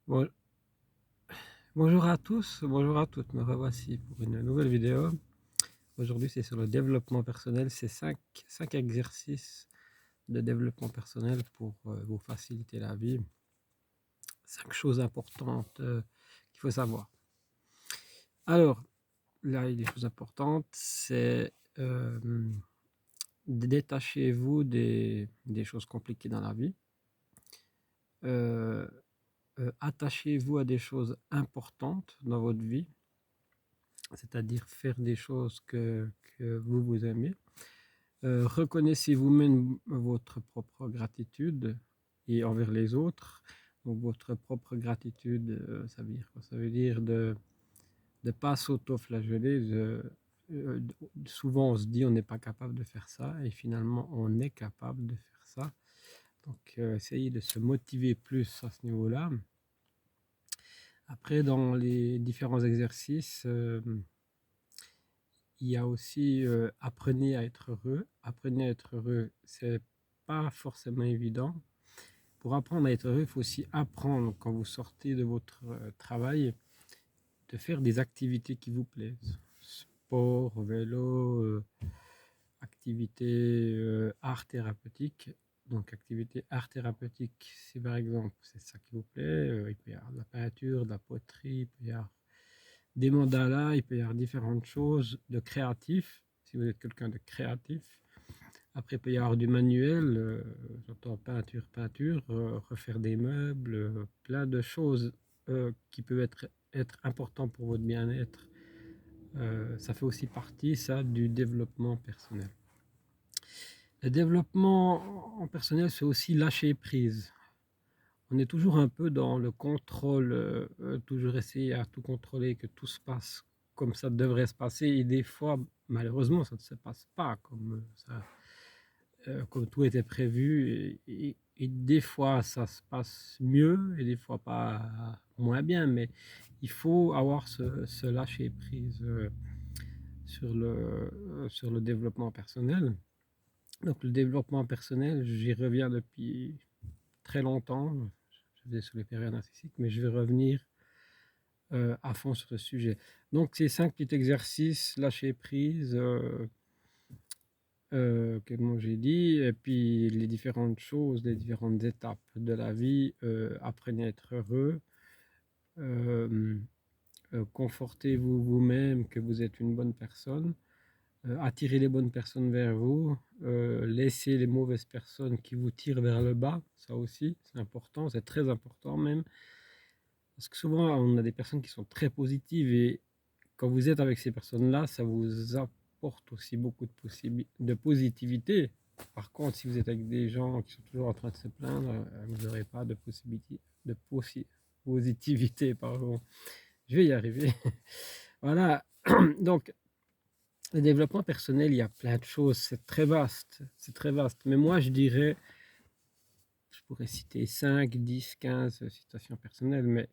Bon- Bonjour à tous, bonjour à toutes, me revoici pour une nouvelle vidéo. Aujourd'hui, c'est sur le développement personnel. C'est cinq exercices de développement personnel pour vous faciliter la vie. 5 choses importantes qu'il faut savoir. Alors, là, les choses importantes, c'est détachez-vous des choses compliquées dans la vie. Euh, Attachez-vous à des choses importantes dans votre vie, c'est-à-dire faire des choses que vous aimez. Reconnaissez vous-même votre propre gratitude et envers les autres. Donc votre propre gratitude, ça veut dire quoi? Ça veut dire de ne pas s'auto-flageller. Souvent on se dit on n'est pas capable de faire ça et finalement on est capable de faire ça. Donc essayez de se motiver plus à ce niveau-là. Après, dans les différents exercices, il y a aussi apprenez à être heureux. Apprenez à être heureux, c'est pas forcément évident. Pour apprendre à être heureux, il faut aussi apprendre quand vous sortez de votre travail de faire des activités qui vous plaisent. Sport, vélo, activités art thérapeutique. Donc activité art thérapeutique, si par exemple c'est ça qui vous plaît, il peut y avoir de la peinture, de la poterie, il peut y avoir des mandalas, il peut y avoir différentes choses de créatif, si vous êtes quelqu'un de créatif. Après, il peut y avoir du manuel, j'entends peinture, refaire des meubles, plein de choses qui peuvent être importantes pour votre bien-être. Ça fait aussi partie, ça, du développement personnel. Le développement en personnel, c'est aussi lâcher prise. On est toujours un peu dans le contrôle, toujours essayer à tout contrôler, que tout se passe comme ça devrait se passer. Et des fois, malheureusement, ça ne se passe pas comme ça, comme tout était prévu. Et des fois, ça se passe mieux et des fois pas moins bien. Mais il faut avoir ce lâcher prise sur le développement personnel. Donc, le développement personnel, j'y reviens depuis très longtemps. Je faisais sur les périodes narcissiques, mais je vais revenir à fond sur le sujet. Donc, ces 5 petits exercices, lâcher prise, comme j'ai dit, et puis les différentes choses, les différentes étapes de la vie, apprenez à être heureux, euh, confortez-vous vous-même que vous êtes une bonne personne, attirez les bonnes personnes vers vous, laissez les mauvaises personnes qui vous tirent vers le bas, ça aussi, c'est important, c'est très important même. Parce que souvent, on a des personnes qui sont très positives et quand vous êtes avec ces personnes-là, ça vous apporte aussi beaucoup de positivité. Par contre, si vous êtes avec des gens qui sont toujours en train de se plaindre, vous n'aurez pas de possibilité, de positivité, pardon. Je vais y arriver. Voilà. Donc, le développement personnel, il y a plein de choses. C'est très vaste. C'est très vaste. Mais moi, je dirais, je pourrais citer 5, 10, 15 citations personnelles, mais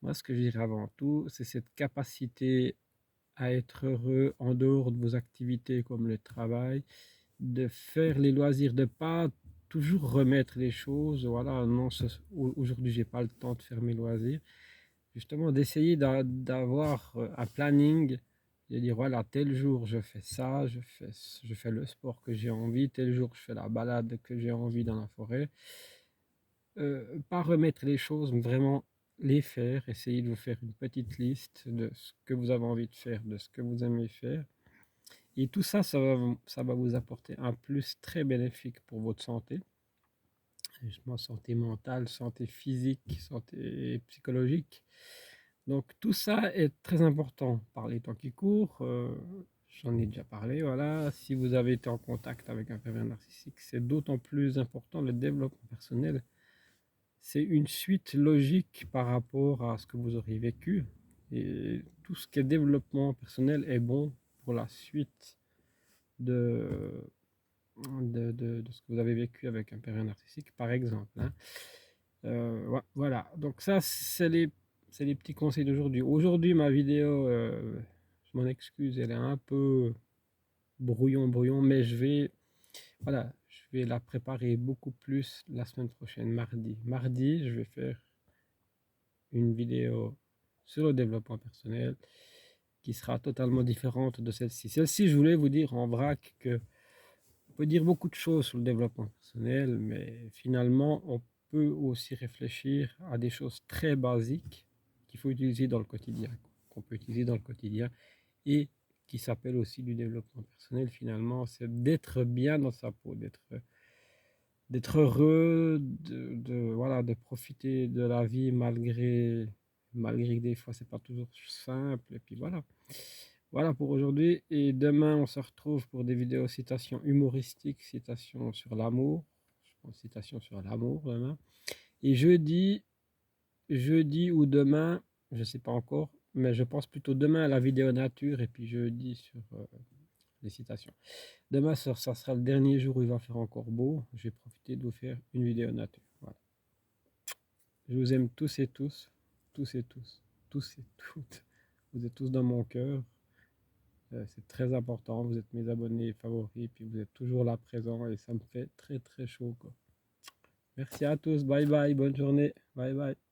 moi, ce que je dirais avant tout, c'est cette capacité à être heureux en dehors de vos activités comme le travail, de faire les loisirs, de pas toujours remettre les choses. Voilà, non, aujourd'hui, j'ai pas le temps de faire mes loisirs. Justement, d'essayer d'avoir un planning, de dire voilà, tel jour je fais ça, je fais le sport que j'ai envie, tel jour je fais la balade que j'ai envie dans la forêt. Pas remettre les choses, mais vraiment les faire, essayer de vous faire une petite liste de ce que vous avez envie de faire, de ce que vous aimez faire. Et tout ça, ça va vous apporter un plus très bénéfique pour votre santé, justement santé mentale, santé physique, santé psychologique. Donc tout ça est très important par les temps qui courent. J'en ai déjà parlé, voilà. Si vous avez été en contact avec un pervers narcissique, c'est d'autant plus important. Le développement personnel, c'est une suite logique par rapport à ce que vous auriez vécu. Et tout ce qui est développement personnel est bon pour la suite de, de ce que vous avez vécu avec un père narcissique, par exemple. Hein. Voilà, donc ça, c'est les petits conseils d'aujourd'hui. Aujourd'hui, ma vidéo, je m'en excuse, elle est un peu brouillon, mais voilà, je vais la préparer beaucoup plus la semaine prochaine, mardi. Mardi, je vais faire une vidéo sur le développement personnel qui sera totalement différente de celle-ci. Celle-ci, je voulais vous dire en vrac que on peut dire beaucoup de choses sur le développement personnel, mais finalement, on peut aussi réfléchir à des choses très basiques qu'il faut utiliser dans le quotidien, qu'on peut utiliser dans le quotidien et qui s'appelle aussi du développement personnel finalement, c'est d'être bien dans sa peau, d'être heureux, voilà, de profiter de la vie malgré que des fois c'est pas toujours simple. Et puis voilà. Voilà pour aujourd'hui. Et demain, on se retrouve pour des vidéos citations humoristiques, citations sur l'amour. Je pense citations sur l'amour demain. Et jeudi ou demain, je sais pas encore, mais je pense plutôt demain à la vidéo nature et puis jeudi sur les citations. Demain, ça sera le dernier jour où il va faire encore beau. Je vais profiter de vous faire une vidéo nature. Voilà. Je vous aime tous et tous, tous et tous, tous et toutes. Vous êtes tous dans mon cœur. C'est très important. Vous êtes mes abonnés favoris, puis vous êtes toujours là présents et ça me fait très très chaud, quoi. Merci à tous. Bye bye. Bonne journée. Bye bye.